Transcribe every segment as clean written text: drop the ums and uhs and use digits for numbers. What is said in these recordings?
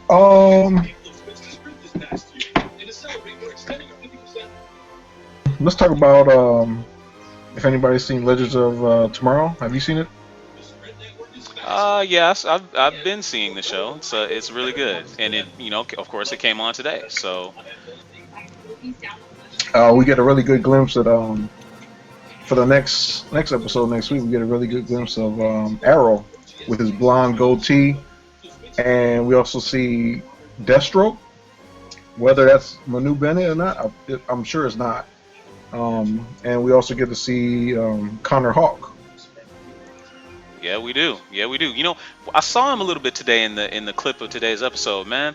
Um, let's talk about if anybody's seen Legends of Tomorrow. Have you seen it? Yes, I've been seeing the show. It's really good, and of course, it came on today. So We get a really good glimpse at for the next episode next week. We get a really good glimpse of Arrow with his blonde goatee, and we also see Deathstroke. Whether that's Manu Bennett or not, I'm sure it's not. And we also get to see Connor Hawk. yeah, we do. Yeah, we do. I saw him a little bit today in the clip of today's episode. Man,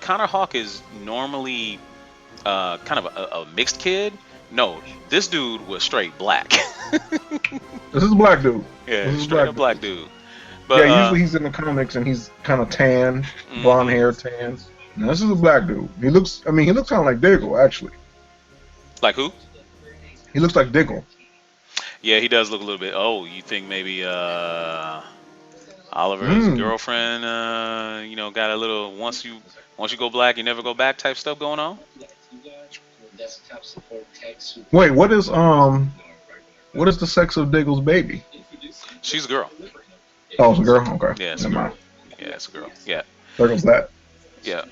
Connor Hawk is normally kind of a mixed kid. No, this dude was straight black. This is a black dude. Yeah, This is a straight black up dude. black dude. Yeah, But usually he's in the comics and he's kind of tan, blonde mhm. hair, tan. Now, this is a black dude. He looks kind of like Diggle, actually. Like who? He looks like Diggle. Yeah, he does look a little bit. Oh, you think maybe Oliver's Mm. girlfriend, got a little once you go black, you never go back type stuff going on? Wait, what is the sex of Diggle's baby? She's a girl. Oh, it's a girl. Okay, Yeah, it's a never girl. mind. Yeah, it's a girl. Yeah, There goes that. yeah.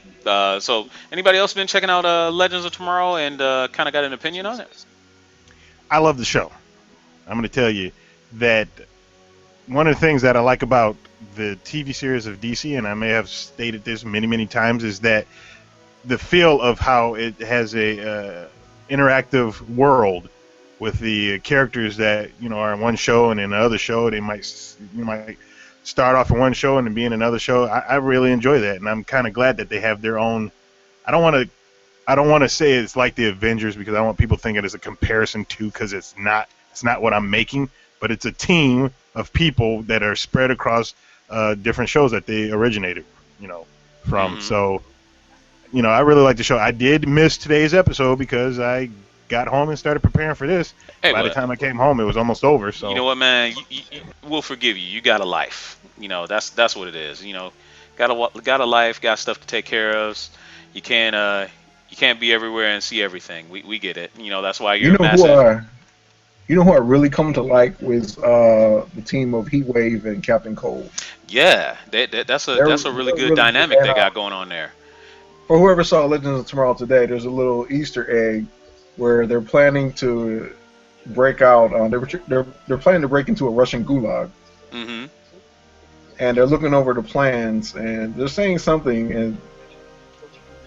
So anybody else been checking out Legends of Tomorrow and kind of got an opinion on it? I love the show. I'm going to tell you that one of the things that I like about the TV series of DC, and I may have stated this many, many times, is that the feel of how it has a interactive world with the characters that are in one show and in another show. You might start off in one show and then be in another show. I really enjoy that, and I'm kind of glad that they have their own. I don't want to say it's like the Avengers because I don't want people thinking it's a comparison to, because it's not. It's not what I'm making, but it's a team of people that are spread across different shows that they originated, from. Hmm. So, I really like the show. I did miss today's episode because I got home and started preparing for this. Hey, By the but time I came home, it was almost over. you know So, what, man? We'll forgive you. You got a life. That's what it is. Got a life, got stuff to take care of. You can't be everywhere and see everything. We get it. That's why You you're a know who massive. I really come to like was the team of Heatwave and Captain Cold. Yeah, that's a They're, that's a really they're good really good. dynamic And they got going on there. for whoever saw Legends of Tomorrow today, there's a little Easter egg where they're planning to break out. They're planning to break into a Russian gulag, Hmm. and they're looking over the plans, and they're saying something, and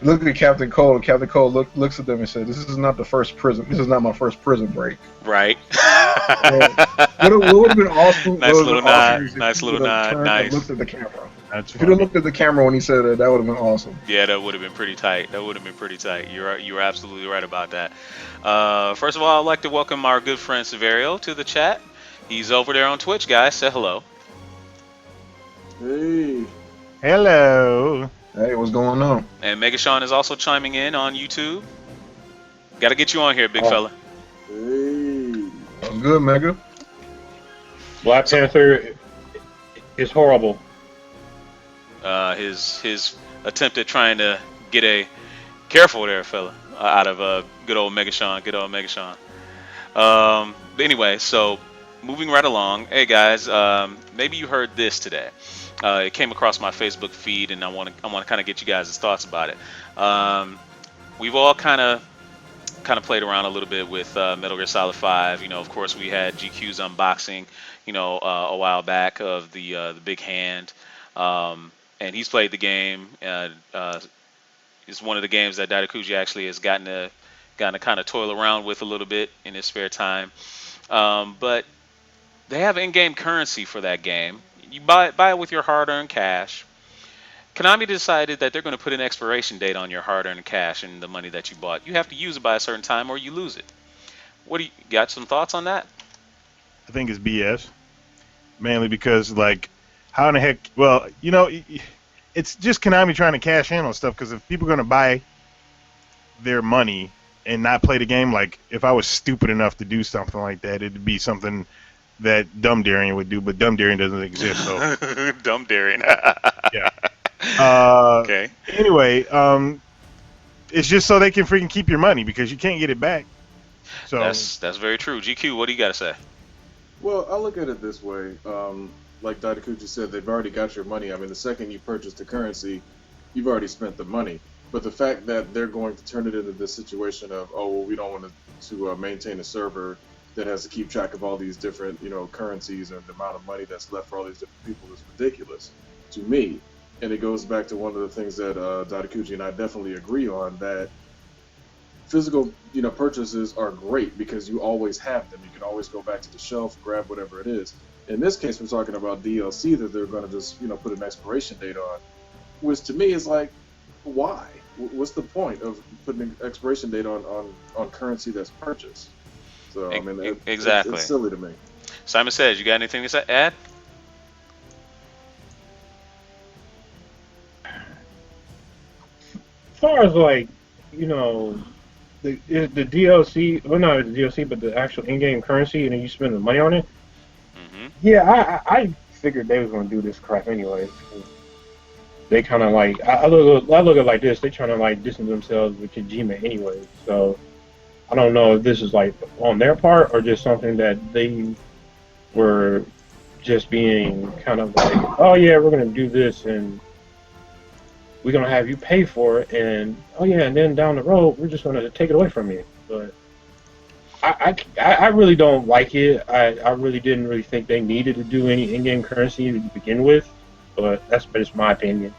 look at Captain Cole, and Captain Cole looks at them and says, "This is not the first prison. This is not my first prison break." Right. And what would have been awesome? What Nice would little have been awesome nod. is if Nice he little would have nod. turned and Nice. looked at the camera. that's If he'd have funny. looked at the camera when he said that, that would have been awesome. Yeah, that would have been pretty tight. That would have been pretty tight. You're absolutely right about that. First of all, I'd like to welcome our good friend Severio to the chat. He's over there on Twitch, guys. Say hello. Hey, Hello. Hey, what's going on? And Megashawn is also chiming in on YouTube. Got to get you on here, big Oh, fella. hey. good, Mega. Black Panther is horrible. His attempt at trying to get a careful there, fella, out of good old Megashawn. Good old Megashawn. But anyway, so moving right along. Hey guys, maybe you heard this today. It came across my Facebook feed, and I want to kind of get you guys' thoughts about it. We've all kind of played around a little bit with Metal Gear Solid 5. Of course, we had GQ's unboxing, a while back of the big hand, and he's played the game. It's one of the games that Daidakuji actually has gotten to kind of toil around with a little bit in his spare time. But they have in-game currency for that game. You buy it with your hard-earned cash. Konami decided that they're going to put an expiration date on your hard-earned cash and the money that you bought. You have to use it by a certain time or you lose it. What do you got? Some thoughts on that? I think it's BS, mainly because, like, how in the heck? Well, it's just Konami trying to cash in on stuff. Because if people are gonna buy their money and not play the game, like if I was stupid enough to do something like that, it'd be something that Dumb Darien would do, but Dumb Darien doesn't exist. So Dumb daring. yeah. Uh, Okay. anyway, it's just so they can freaking keep your money because you can't get it back. So That's very true. GQ, what do you got to say? Well, I look at it this way. Like Dadakuchi said, they've already got your money. I mean, the second you purchase the currency, you've already spent the money. But the fact that they're going to turn it into this situation of, oh, well, we don't want to maintain a server that has to keep track of all these different, currencies and the amount of money that's left for all these different people is ridiculous to me. And it goes back to one of the things that Dadakuchi and I definitely agree on, that physical, purchases are great because you always have them. You can always go back to the shelf, grab whatever it is. In this case, we're talking about DLC that they're going to just, put an expiration date on, which to me is like, why? What's the point of putting an expiration date on currency that's purchased? So I mean, exactly. it's silly to me. Simon Says, you got anything to add? As far as like, the DLC, well, not the DLC, but the actual in-game currency, and then you spend the money on it. Mm-hmm. Yeah, I figured they was gonna do this crap anyway. They kind of like, I look at it like this. They trying to like distance themselves with Kojima anyway. So I don't know if this is like on their part or just something that they were just being kind of like, oh yeah, we're gonna do this and we're gonna have you pay for it, and oh yeah, and then down the road we're just gonna take it away from you. But I really don't like it. I really didn't really think they needed to do any in-game currency to begin with, but that's just my opinion.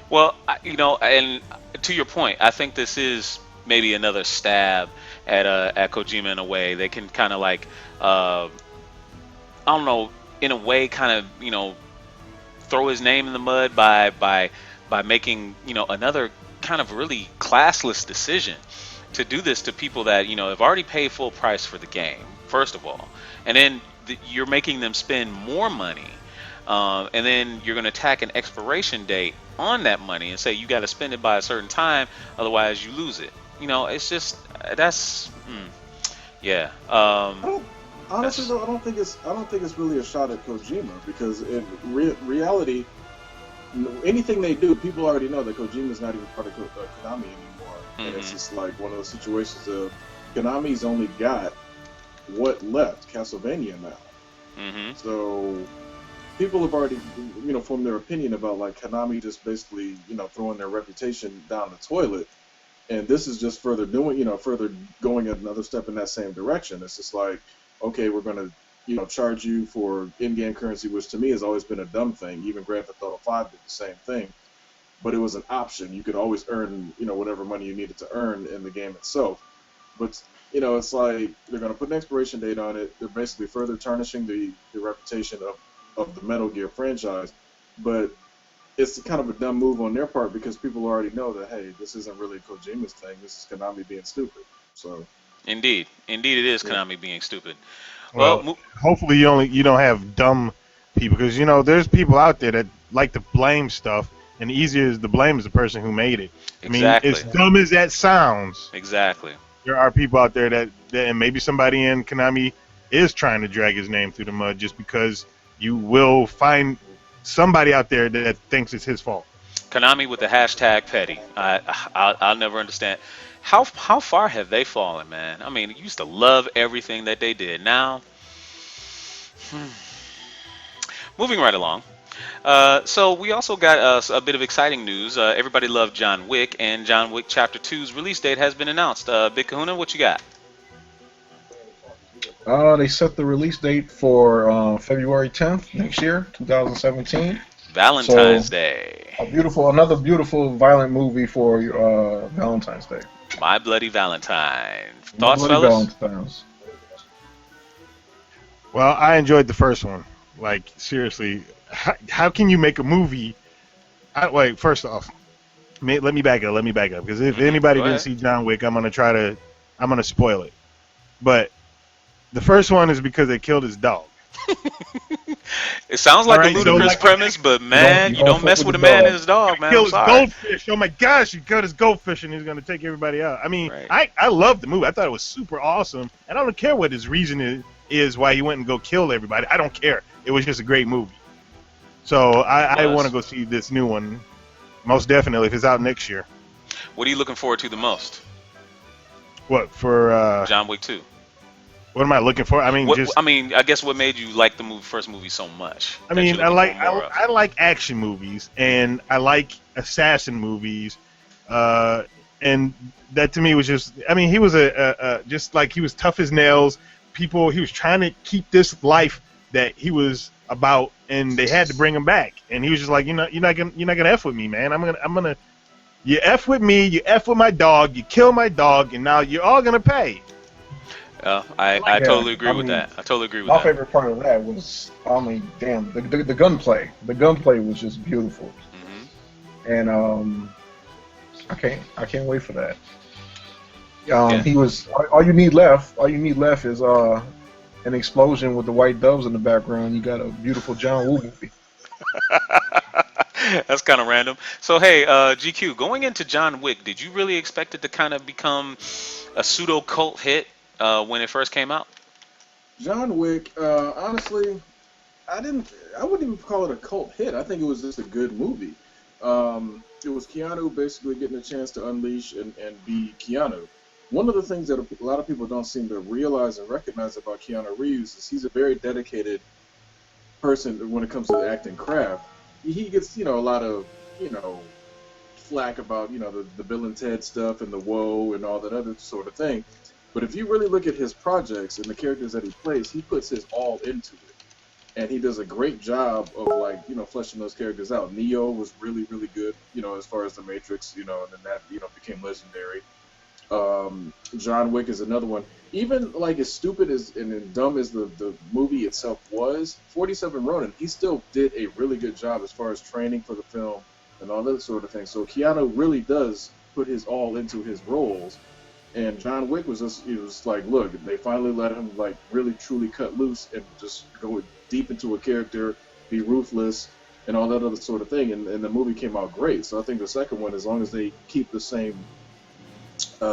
Well, and to your point, I think this is maybe another stab at Kojima in a way. They can kind of like, I don't know, in a way, kind of throw his name in the mud by making another kind of really classless decision to do this to people that have already paid full price for the game, first of all, and then you're making them spend more money, and then you're going to tack an expiration date on that money and say you got to spend it by a certain time, otherwise you lose it. It's just yeah. Honestly, though, I don't think it's really a shot at Kojima, because in reality, anything they do, people already know that Kojima's not even part of Konami anymore. Mm-hmm. And it's just like one of those situations of Konami's only got what left, Castlevania now. Mm-hmm. So people have already, formed their opinion about like Konami just basically, throwing their reputation down the toilet. And this is just further going another step in that same direction. It's just like, okay, we're going to, charge you for in-game currency, which to me has always been a dumb thing. Even Grand Theft Auto 5 did the same thing, but it was an option. You could always earn, whatever money you needed to earn in the game itself. But, it's like they're going to put an expiration date on it. They're basically further tarnishing the reputation of the Metal Gear franchise. But it's kind of a dumb move on their part, because people already know that, hey, this isn't really Kojima's thing. This is Konami being stupid. So. Indeed it is Konami being stupid. Well, hopefully you don't have dumb people, because there's people out there that like to blame stuff, and the easier to blame is the person who made it. Exactly. I mean, as dumb as that sounds, exactly. There are people out there that and maybe somebody in Konami is trying to drag his name through the mud, just because you will find somebody out there that thinks it's his fault. Konami with the hashtag petty. I'll never understand. How far have they fallen, man? I mean, you used to love everything that they did. Now, moving right along. So we also got a bit of exciting news. Everybody loved John Wick, and John Wick Chapter 2's release date has been announced. Big Kahuna, what you got? They set the release date for February 10th next year, 2017. Valentine's Day. Another beautiful violent movie for Valentine's Day. My Bloody Valentine. Thoughts, fellas? Valentine's. Well, I enjoyed the first one. Like, seriously, how can you make a movie? Wait, first off, let me back up. Because if anybody didn't see John Wick, I'm gonna spoil it. But the first one is because they killed his dog. It sounds like a ludicrous premise, but man, you don't mess with a man and his dog, man. Kill his goldfish. Oh my gosh, he killed his goldfish and he's gonna take everybody out. I mean, right. I love the movie. I thought it was super awesome, and I don't care what his reason is why he went and go kill everybody. I don't care. It was just a great movie. So I want to go see this new one, most definitely, if it's out next year. What are you looking forward to the most? What for? John Wick 2. What am I looking for? I mean, I guess what made you like the first movie so much? I mean, I like action movies and I like assassin movies, and that to me was just. I mean, he was just like he was tough as nails. He was trying to keep this life that he was about, and they had to bring him back. And he was just like, you're not gonna f with me, man. I'm gonna. You f with me. You f with my dog. You kill my dog, and now you're all gonna pay. I totally agree with that. I totally agree with my that. My favorite part of that was, I mean, damn, the gunplay. The gunplay was just beautiful, and I can't wait for that. He was all you need left. All you need left is an explosion with the white doves in the background. You got a beautiful John Woo movie. That's kind of random. So hey, GQ, going into John Wick, did you really expect it to kind of become a pseudo cult hit when it first came out? John Wick, honestly, I wouldn't even call it a cult hit. I think it was just a good movie. It was Keanu basically getting a chance to unleash and be Keanu. One of the things that a lot of people don't seem to realize and recognize about Keanu Reeves is he's a very dedicated person when it comes to the acting craft. He gets, a lot of, flack about, the Bill and Ted stuff and the woe and all that other sort of thing. But if you really look at his projects and the characters that he plays, he puts his all into it. And he does a great job of, fleshing those characters out. Neo was really, really good, as far as the Matrix, and then that, became legendary. John Wick is another one. Even, as stupid and dumb as the movie itself was, 47 Ronin, he still did a really good job as far as training for the film and all that sort of thing. So Keanu really does put his all into his roles. And John Wick was just, he was like, look, they finally let him, really truly cut loose and just go deep into a character, be ruthless, and all that other sort of thing. And the movie came out great. So I think the second one, as long as they keep the same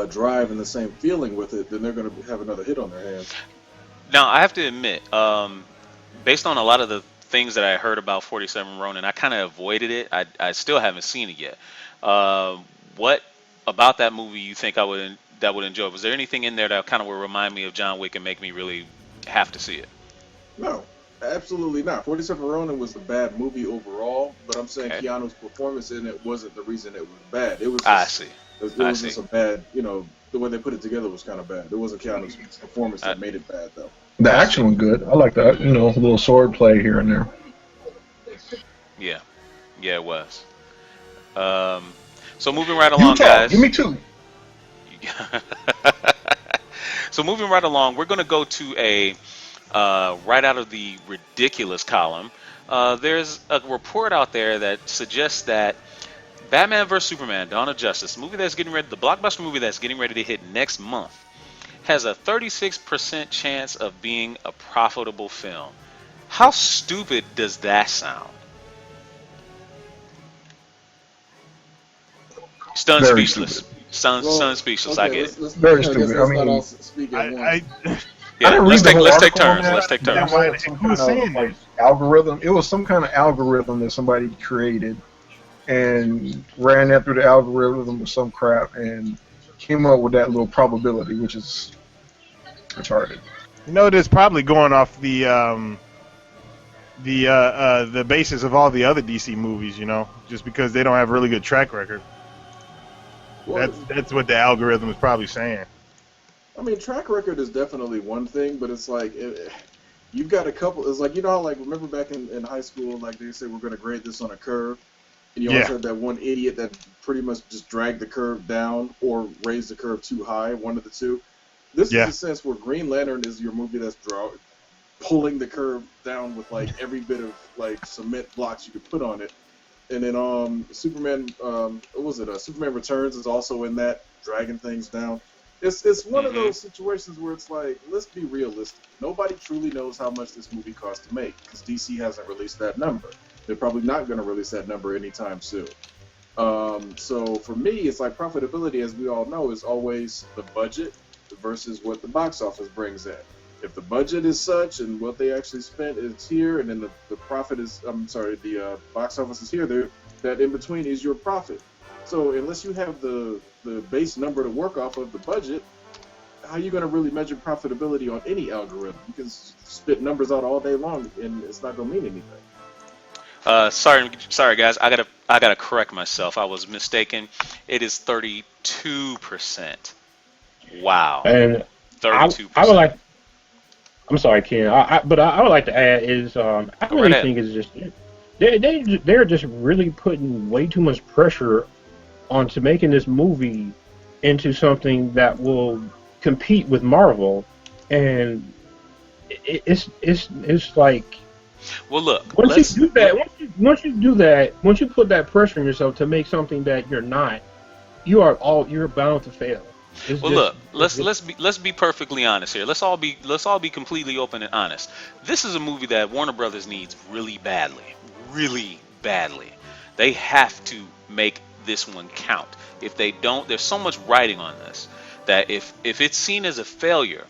drive and the same feeling with it, then they're going to have another hit on their hands. Now, I have to admit, based on a lot of the things that I heard about 47 Ronin, I kind of avoided it. I still haven't seen it yet. What about that movie you think that would enjoy? Was there anything in there that kind of would remind me of John Wick and make me really have to see it? No, absolutely not. 47 Ronin was a bad movie overall, but I'm saying Keanu's performance in it wasn't the reason it was bad. It was just, I see. It was just a bad, the way they put it together was kind of bad. It wasn't Keanu's performance that made it bad, though. The action was good. I like that, a little sword play here and there. Yeah, it was. So moving right along, guys. Give me two. So moving right along, we're going to go to a right out of the ridiculous column. There's a report out there that suggests that Batman vs Superman: Dawn of Justice, the blockbuster movie that's getting ready to hit next month, has a 36% chance of being a profitable film. How stupid does that sound? Stunned speechless. Stunned speechless. Okay, I get it. Very stupid. Let's take turns. Who was saying that? Algorithm. It was some kind of algorithm that somebody created and ran that through the algorithm or some crap and came up with that little probability, which is retarded. It is probably going off the basis of all the other DC movies, just because they don't have a really good track record. Well, that's what the algorithm is probably saying. I mean, track record is definitely one thing, but it's like you've got a couple. It's like how remember back in high school, they say we're going to grade this on a curve, and you always had that one idiot that pretty much just dragged the curve down or raised the curve too high, one of the two. This is a sense where Green Lantern is your movie that's pulling the curve down with every bit of cement blocks you could put on it. And then Superman, what was it? Superman Returns is also in that, dragging things down. It's one of those situations where it's like, let's be realistic. Nobody truly knows how much this movie cost to make because DC hasn't released that number. They're probably not going to release that number anytime soon. So for me, it's like profitability, as we all know, is always the budget versus what the box office brings in. If the budget is such and what they actually spent is here, and then the profit is, I'm sorry, the box office is here, that in between is your profit. So unless you have the base number to work off of the budget, how are you going to really measure profitability on any algorithm? You can spit numbers out all day long, and it's not going to mean anything. Sorry, guys. I gotta correct myself. I was mistaken. It is 32%. Wow, And I would 32%. like. I'm sorry, Ken. But I would like to add is I Go right really ahead. think it's just they're just really putting way too much pressure onto making this movie into something that will compete with Marvel, and it's like Well, look. once you Let's. do that, once you put that pressure on yourself to make something that you're not, you're bound to fail. It's Well, just look. it's Let's just be perfectly honest here. Let's all be completely open and honest. This is a movie that Warner Brothers needs really badly. They have to make this one count. If they don't, there's so much writing on this that if it's seen as a failure,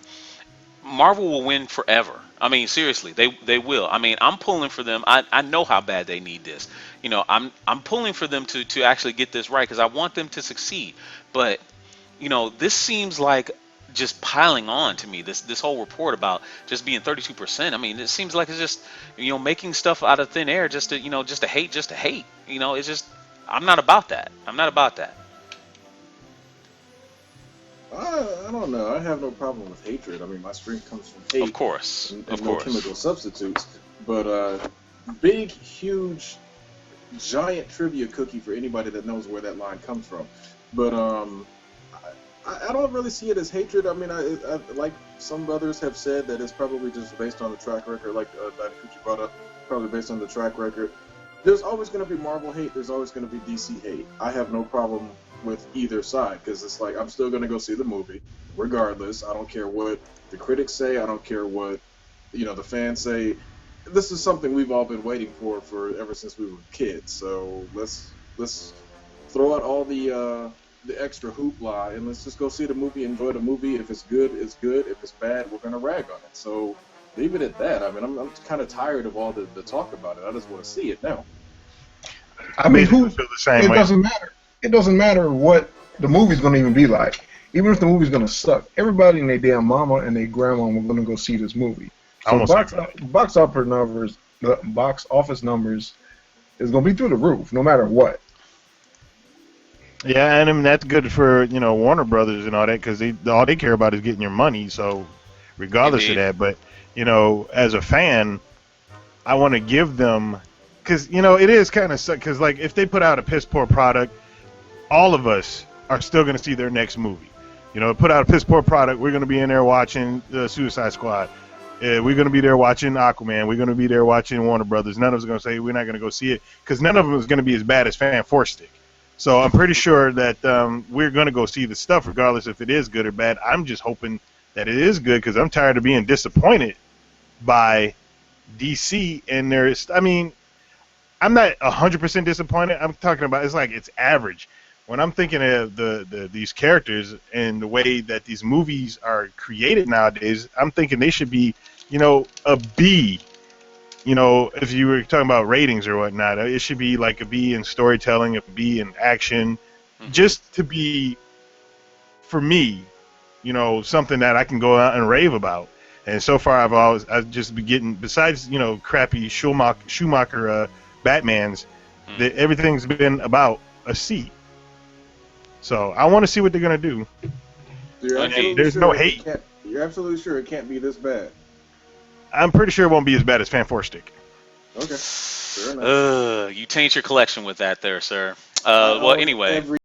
Marvel will win forever. I mean, seriously, they will. I mean, I'm pulling for them. I know how bad they need this. I'm pulling for them to actually get this right because I want them to succeed. But this seems like just piling on to me. This whole report about just being 32%. I mean, it seems like it's just making stuff out of thin air just to hate, just to hate. It's just I'm not about that. I'm not about that. I don't know. I have no problem with hatred. I mean, my strength comes from Of hate course, of and no course. chemical substitutes. But big, huge, giant trivia cookie for anybody that knows where that line comes from. But I don't really see it as hatred. I mean, I like some others have said that it's probably just based on the track record, like Daikuchi brought up, probably based on the track record. There's always going to be Marvel hate. There's always going to be DC hate. I have no problem with either side because it's like I'm still going to go see the movie regardless. I don't care what the critics say. I don't care what the fans say. This is something we've all been waiting for ever since we were kids. So let's throw out all the extra hoopla and let's just go see the movie, enjoy the movie. If it's good, it's good. If it's bad, we're gonna rag on it. So leave it at that. I mean, I'm kind of tired of all the talk about it. I just want to see it now. I mean, Basically feel the same it way. doesn't matter. It doesn't matter what the movie's going to even be like. Even if the movie's going to suck, everybody and their damn mama and their grandma are going to go see this movie. So Almost the box office numbers is going to be through the roof, no matter what. Yeah, and I mean that's good for Warner Brothers and all that because all they care about is getting your money. So regardless Indeed. of that, but as a fan, I want to give them because it is kind of because like if they put out a piss poor product, all of us are still going to see their next movie. Put out a piss poor product, we're going to be in there watching the Suicide Squad. We're going to be there watching Aquaman. We're going to be there watching Warner Brothers. None of us are going to say we're not going to go see it because none of them is going to be as bad as Fan Four Stick. So I'm pretty sure that we're going to go see the stuff regardless if it is good or bad. I'm just hoping that it is good because I'm tired of being disappointed by DC. And I'm not 100% disappointed. I'm talking about it's average. When I'm thinking of these characters and the way that these movies are created nowadays, I'm thinking they should be, a B. If you were talking about ratings or whatnot, it should be like a B in storytelling, a B in action, just to be, for me, something that I can go out and rave about. And so far, I've just been getting, besides crappy Schumacher Batmans, that everything's been about a C. So I want to see what they're gonna do. You're Indeed. There's no hate. You're absolutely sure it can't be this bad. I'm pretty sure it won't be as bad as Fan Four Stick. Okay, fair enough. You taint your collection with that there, sir. Well, anyway. Every